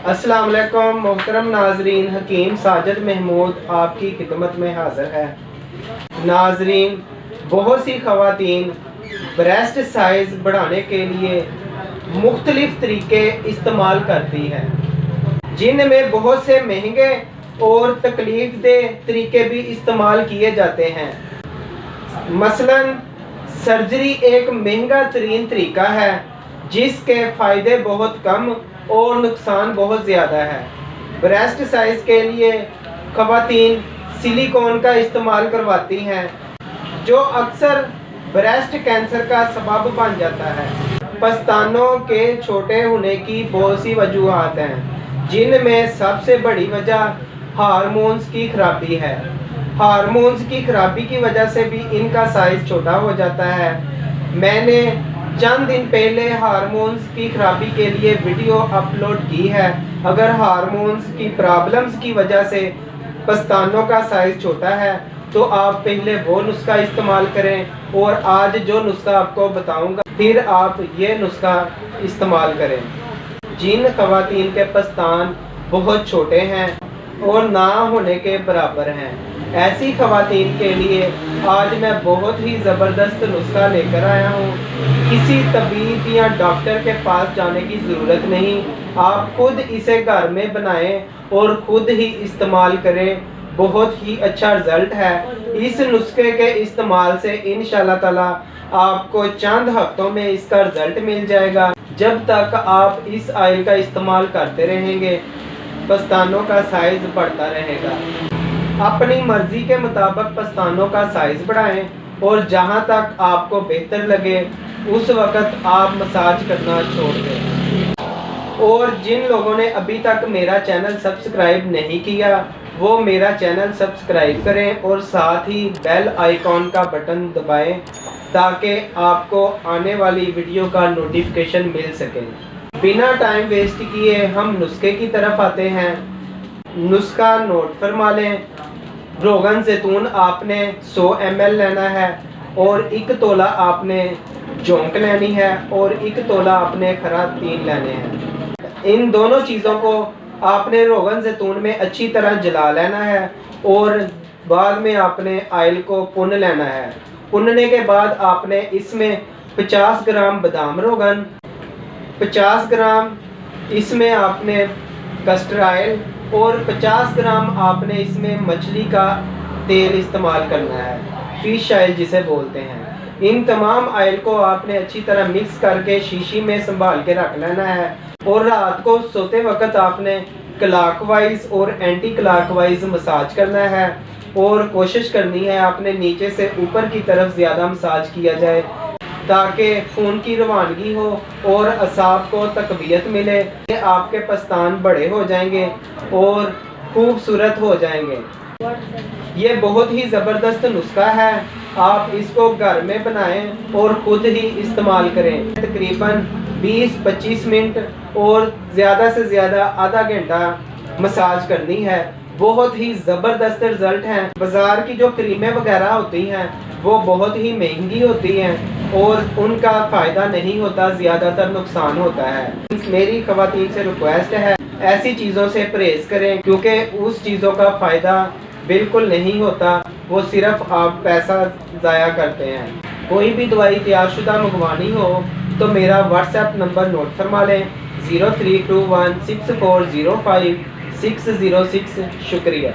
अस्सलाम वालेकुम मोहतरम नाजरीन, हकीम साजिद महमूद आपकी खिदमत में हाज़िर है। नाजरीन, बहुत सी ख़वातीन ब्रेस्ट साइज़ बढ़ाने के लिए मुख्तलिफ़ तरीके इस्तेमाल करती हैं, जिनमें बहुत से महंगे और तकलीफ़ देह तरीके भी इस्तेमाल किए जाते हैं। मसलन सर्जरी एक महंगा तरीन तरीका है जिसके फ़ायदे बहुत कम और नुकसान बहुत ज़्यादा है। ब्रेस्ट साइज़ के लिए ख़वातीन सिलिकॉन का इस्तेमाल करवाती हैं, जो अक्सर ब्रेस्ट कैंसर का सबब बन जाता है। पस्तानों के छोटे होने की बहुत सी वजूहात हैं, जिनमें सबसे बड़ी वजह हार्मोन्स की खराबी है। हार्मोन्स की खराबी की वजह से भी इनका साइज़ छोटा हो जाता है। मैंने चंद दिन पहले हार्मोन्स की खराबी के लिए वीडियो अपलोड की है। अगर हार्मोन्स की प्रॉब्लम्स की वजह से पस्तानों का साइज़ छोटा है तो आप पहले वो नुस्खा इस्तेमाल करें और आज जो नुस्खा आपको बताऊंगा फिर आप ये नुस्खा इस्तेमाल करें। जिन ख़वातीन के पस्तान बहुत छोटे हैं और ना होने के बराबर हैं, ऐसी ख़वातीन के लिए आज मैं बहुत ही ज़बरदस्त नुस्खा लेकर आया हूँ। किसी तबीब या डॉक्टर के पास जाने की ज़रूरत नहीं, आप खुद इसे घर में बनाएं और ख़ुद ही इस्तेमाल करें। बहुत ही अच्छा रिज़ल्ट है। इस नुस्खे के इस्तेमाल से इंशाअल्लाह ताला आपको चंद हफ्तों में इसका रिज़ल्ट मिल जाएगा। जब तक आप इस ऑयल का इस्तेमाल करते रहेंगे, पस्तानों का साइज़ बढ़ता रहेगा। अपनी मर्ज़ी के मुताबिक पस्तानों का साइज़ बढ़ाएं और जहां तक आपको बेहतर लगे उस वक़्त आप मसाज करना छोड़ दें। और जिन लोगों ने अभी तक मेरा चैनल सब्सक्राइब नहीं किया वो मेरा चैनल सब्सक्राइब करें और साथ ही बेल आइकॉन का बटन दबाएं ताकि आपको आने वाली वीडियो का नोटिफिकेशन मिल सके। बिना टाइम वेस्ट किए हम नुस्खे की तरफ आते हैं। नुस्खा नोट फरमा लें। रोगन जैतून आपने 100 ml लेना है और 1 तोला आपने जोंक लेनी है और 1 तोला आपने खरा 3 लेने हैं। इन दोनों चीज़ों को आपने रोगन जैतून में अच्छी तरह जला लेना है और बाद में आपने ऑयल को भुन लेना है। भुनने के बाद आपने इसमें 50 ग्राम बादाम रोगन, 50 ग्राम इसमें आपने कस्टर्ड ऑयल और 50 ग्राम आपने इसमें मछली का तेल इस्तेमाल करना है, फिश ऑयल जिसे बोलते हैं। इन तमाम ऑयल को आपने अच्छी तरह मिक्स करके शीशी में संभाल के रख लेना है और रात को सोते वक्त आपने क्लॉकवाइज और एंटी क्लॉकवाइज मसाज करना है और कोशिश करनी है आपने नीचे से ऊपर की तरफ ज़्यादा मसाज किया जाए ताकि खून की रवानगी हो और असाब को तकवीयत मिले। आपके पस्तान बड़े हो जाएंगे और खूबसूरत हो जाएंगे। ये बहुत ही ज़बरदस्त नुस्खा है, आप इसको घर में बनाएं और ख़ुद ही इस्तेमाल करें। तकरीबन 20-25 मिनट और ज़्यादा से ज़्यादा आधा घंटा मसाज करनी है। बहुत ही ज़बरदस्त रिज़ल्ट हैं। बाज़ार की जो क्रीमें वगैरह होती हैं वो बहुत ही महंगी होती हैं और उनका फ़ायदा नहीं होता, ज़्यादातर नुकसान होता है। मेरी ख़वातीन से रिक्वेस्ट है ऐसी चीज़ों से परहेज़ करें क्योंकि उस चीज़ों का फ़ायदा बिल्कुल नहीं होता, वो सिर्फ आप पैसा ज़ाया करते हैं। कोई भी दवाई तैयारशुदा मंगवानी हो तो मेरा व्हाट्सएप नंबर नोट फरमा लें 03216405 606। शुक्रिया।